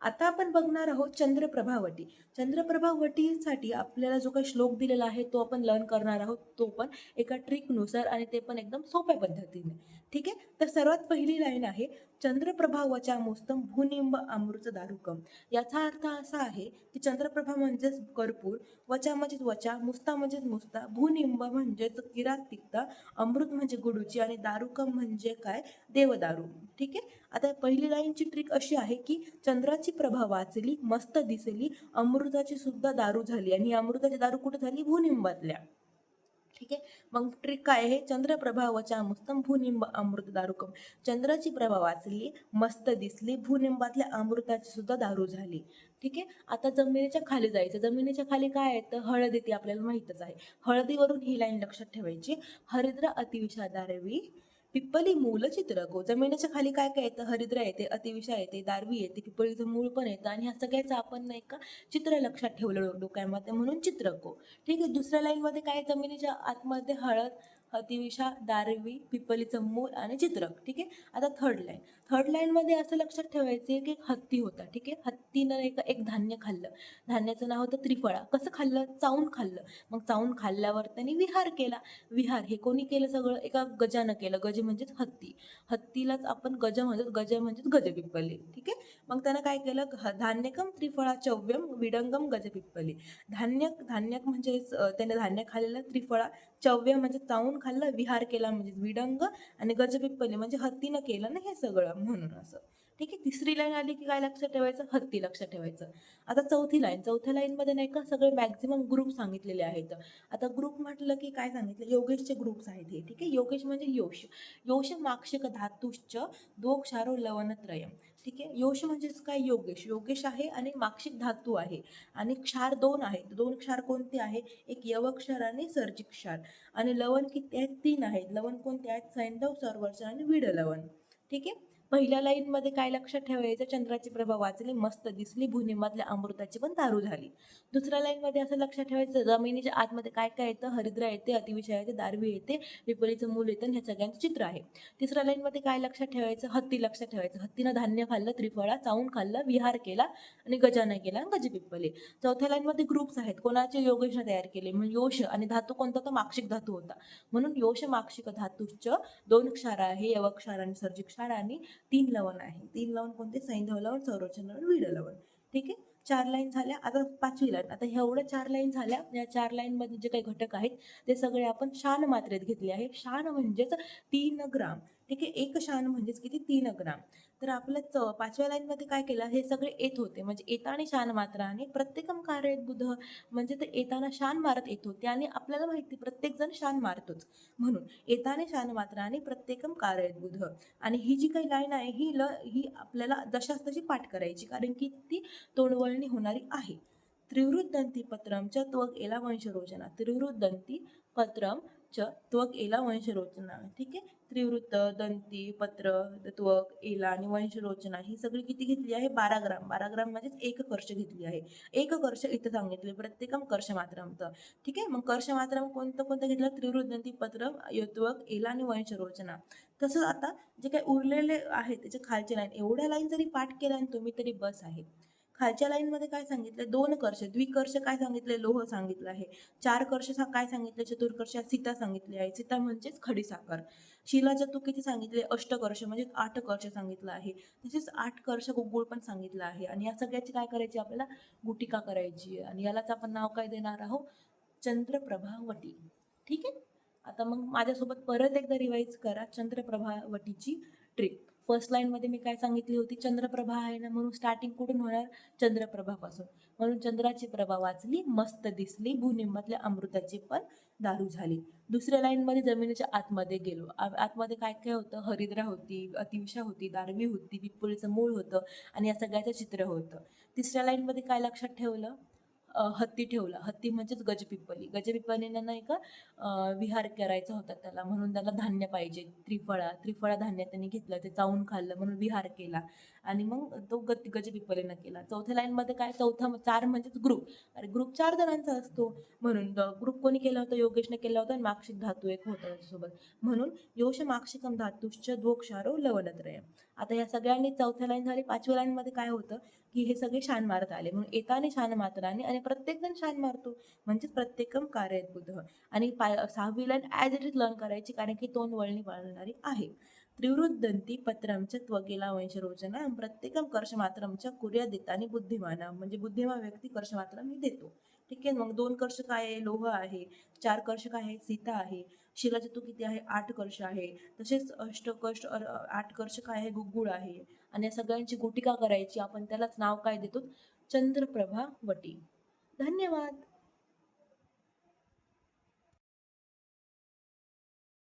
आता आपण बघणार आहोत चंद्रप्रभावटी. चंद्रप्रभावटीसाठी आपल्याला जो काही श्लोक दिलेला आहे तो आपण लर्न करणार आहोत, तो पण एका ट्रिकनुसार आणि ते पण एकदम सोप्या पद्धतीने. ठीक आहे. तर सर्वात पहिली लाईन आहे, चंद्रप्रभा मुस्तम भूनिंब अमृत दारुकम. याचा अर्थ असा आहे की चंद्रप्रभा म्हणजेच कर्पूर, वचा म्हणजेच वचा, मुस्ता म्हणजेच मुस्ता, भूनिंब म्हणजेच किरातिकता, अमृत म्हणजे गुडूची आणि दारुकम म्हणजे काय, देवदारू. ठीक आहे. आता पहिली लाईनची ट्रिक अशी आहे की चंद्राची प्रभा वाचली, मस्त दिसली, अमृताची सुद्धा दारू झाली आणि ही अमृताची दारू कुठे झाली, भूनिंबातल्या. ठीक आहे. मग ट्रिक काय आहे, चंद्रप्रभा वचा मुस्तम भूनिंब अमृत दारुकम. चंद्राची प्रभा वाचली, मस्त दिसली, भूनिंबातल्या अमृताची सुद्धा दारू झाली. ठीक आहे. आता जमिनीच्या खाली जायचं. जमिनीच्या खाली काय आहे, तर हळद येते, आपल्याला माहितच आहे. हळदीवरून ही लाईन लक्षात ठेवायची, हरिद्रा अतिविषा दारवी पिप्पली मूल चित्रको. जमिनीच्या खाली काय काय येतं, हरिद्रा येते, अतिविषा येते, दारवी येते, पिप्पलीचं मूळ पण येतं आणि ह्या सगळ्याचं आपण नाही का चित्र लक्षात ठेवलं डोक्यामध्ये, म्हणून चित्रको. ठीक आहे. दुसऱ्या लाईनमध्ये काय, जमिनीच्या आतमध्ये हळद, अतिविषा, दारवी, पिपलीचं मूळ आणि चित्रक. ठीक आहे. आता थर्ड लाईनमध्ये असं लक्षात ठेवायचं की एक हत्ती होता. ठीक आहे. हत्तीनं एक धान्य खाल्लं. धान्याचं नाव होतं त्रिफळा. कसं खाल्लं, चावून खाल्लं. मग चावून खाल्ल्यावर त्यांनी विहार केला. विहार हे कोणी केलं, सगळं एका गजानं केलं. गज म्हणजेच हत्ती. हत्तीलाच आपण गज म्हणतो, गज म्हणजेच गजपिप्पली. ठीक आहे. मग त्यानं काय केलं, धान्यकम त्रिफळा चव्यम विडंगम गजपिप्पली. धान्य म्हणजे त्याने धान्य खाल्लेलं, त्रिफळा चव्य म्हणजे चावून खाल्लं, विहार केला म्हणजे विडंग आणि गजपिप्पली म्हणजे हत्तीनं केलं ना हे सगळं, म्हणून असं. ठीक आहे. तिसरी लाईन आली की काय लक्षात ठेवायचं, हत्ती लक्षात ठेवायचं. आता चौथ्या लाईनमध्ये नाही का सगळे मॅक्झिमम ग्रुप सांगितलेले आहेत. आता ग्रुप म्हटलं की काय सांगितलं, योगेशचे ग्रुप्स आहेत हे. ठीक आहे. योगेश म्हणजे योश. योश माक्षिक धातुश्च दोक्षारो लवणत्रयम. ठीक आहे. योश म्हणजेच काय, योगेश. योगेश आहे आणि माक्षिक धातू आहे आणि क्षार दोन आहेत. दोन क्षार कोणते आहे, एक यवक्षार आणि सर्जिक क्षार. आणि लवण किती आहेत, 3 आहेत. लवण कोणते आहेत, सैंधव, सर्वर्षण आणि विड लवण. ठीक आहे. पहिल्या लाईनमध्ये काय लक्षात ठेवायचं, चंद्राची प्रभा वाचली, मस्त दिसली, भूनिंबातल्या अमृताची पण दारू झाली. दुसऱ्या लाईनमध्ये असं लक्षात ठेवायचं, जमिनीच्या आतमध्ये काय काय येतं, हरिद्रा येते, अतिविषा येते, दारवी येते, पिपळीचं मूल येतं आणि हे सगळ्यांचं चित्र आहे. तिसऱ्या लाईनमध्ये काय लक्षात ठेवायचं, हत्ती लक्षात ठेवायचं. हत्तीनं धान्य खाल्लं, त्रिफळा चावून खाल्लं, विहार केला आणि गजानन केला, गजपिप्पली. चौथ्या लाईनमध्ये ग्रुप्स आहेत, कोणाचे, योगेशने तयार केले. म्हणजे योश आणि धातू कोणता, तो माक्षिक धातू होता, म्हणून योश माक्षिक धातूश्च 2 क्षार आहे, यवक्षार आणि सर्जिक क्षार आणि 3 लवण आहे. 3 लवण कोणते, सैंधव लवण, संरोचन लवण, विड लवण. ठीक आहे. 4 लाईन झाल्या. आता 5वी लाईन. आता एवढ्या 4 लाईन झाल्या. या 4 लाईन मध्ये जे काही घटक आहेत ते सगळे आपण शान मात्रेत घेतले आहे. शान म्हणजेच 3 ग्राम. ठीक आहे. एक शान म्हणजेच किती, 3 ग्राम. तर आपल्या 5व्या लाईन मध्ये काय केलं, हे सगळे येत होते म्हणजे येता आणि शान मात्रा आणि प्रत्येकम कार्य बुध, म्हणजे ते येताना शान मारत येत होते आणि आपल्याला माहिती प्रत्येक जण शान मारतोच, म्हणून येताने शान मात्रा आणि प्रत्येकम कार्य बुध. आणि ही जी काही लाईन आहे ही आपल्याला जशास तशी पाठ करायची, कारण की ती तोंडवळणी होणारी आहे. त्रिवृद्दंती पत्रम च त्वग एला वंशरोचना. त्रिवृद्दंती पत्रम च त्वग एला वंशरोचना. ठीक आहे. त्रिवृत्त, दंती, पत्र, त्वक, एला आणि वंशरोचना ही सगळी किती घेतली आहे, 12 ग्राम. 12 ग्राम म्हणजेच एक कर्ष घेतली आहे. एक कर्ष इथं सांगितले, प्रत्येकम कर्ष मात्रामत. ठीक आहे. मग कर्ष मात्रा कोणतं कोणतं घेतलं, त्रिवृद्दंती, पत्र, त्वक, एला आणि वंशरोचना. तसंच आता जे काही उरलेले आहेत त्याच्या खालच्या लाईन, एवढ्या लाईन जरी पाठ केल्या तुम्ही तरी बस आहे. खालच्या लाईन मध्ये काय सांगितलं, 2 कर्ष, द्विकर्ष काय सांगितले, लोह सांगितलं आहे. 4 कर्ष काय सांगितलं, चतुर्कर्ष सीता सांगितली आहे. सीता म्हणजेच खडीसाखर. शिलाजतू किती सांगितले, अष्टकर्ष म्हणजे 8 कर्ष सांगितलं आहे. तसेच 8 कर्ष गुळ पण सांगितलं आहे. आणि या सगळ्याची काय करायची, आपल्याला गुटिका करायची आणि यालाच आपण नाव काय देणार आहोत, चंद्रप्रभावटी. ठीक आहे. आता मग माझ्यासोबत परत एकदा रिवाइज करा चंद्रप्रभावटीची ट्रिक. फर्स्ट लाईन मध्ये मी काय सांगितली होती, चंद्रप्रभा आहे ना, म्हणून स्टार्टिंग कुठून होणार, चंद्रप्रभापासून. म्हणून चंद्राची प्रभा वाचली, मस्त दिसली, भूनिंबातल्या अमृताची पण दारू झाली. दुसऱ्या लाईन मध्ये जमिनीच्या आतमध्ये गेलो. आतमध्ये काय काय होतं, हरिद्रा होती, अतिविषा होती, दारवी होती, पिप्पळीचं मूळ होतं आणि या सगळ्याचं चित्र होतं. तिसऱ्या लाईन मध्ये काय लक्षात ठेवलं, हत्ती ठेवला. हत्ती म्हणजेच गजपिप्पली. गजपिप्पलीनं नाही का विहार करायचा होता त्याला, म्हणून त्याला धान्य पाहिजे, त्रिफळा धान्य त्यांनी घेतलं, ते चावून खाल्लं म्हणून विहार केला आणि मग तो गजपिप्पलीनं केला. चौथ्या लाईन मध्ये काय, 4 म्हणजेच ग्रुप. अरे ग्रुप 4 जणांचा असतो, म्हणून ग्रुप कोणी केला होता, योगेशने केला होता आणि माक्षिक धातू एक होता त्याच्यासोबत, म्हणून योश माक्षिकम धातुश्च दोक्षारो लवणत्रयम. आता या सगळ्यांनी चौथ्या लाईन झाली. 5व्या लाईनमध्ये काय होतं की हे सगळे शान मारता आले म्हणून एताने शान मात्राने आणि प्रत्येक जण शान मारतो म्हणजे प्रत्येकम कारयत बुधः. आणि 6वी line as it is learn करायची कारण की तोंड वळणी वळणारी आहे. त्रिवृद्धंती पत्रमच्या त्वगेला वंशरोचना प्रत्येकम कर्षमात्रमच्या कुर्यादितानी बुद्धिमाना म्हणजे बुद्धिमान व्यक्ती कर्षमात्रम ही देतो. ठीक आहे. मग 2 कर्ष काय आहे? लोह आहे. 4 कर्ष काय आहे? सीता आहे. शिलाधातू किती आहे? 8 कर्ष आहे. तसेच अष्टकष्ट 8 कर्ष काय आहे? गुग्गुळ आहे. आणि या सगळ्यांची गुटिका करायची आपण त्यालाच नाव काय देतो? चंद्रप्रभा वटी. धन्यवाद.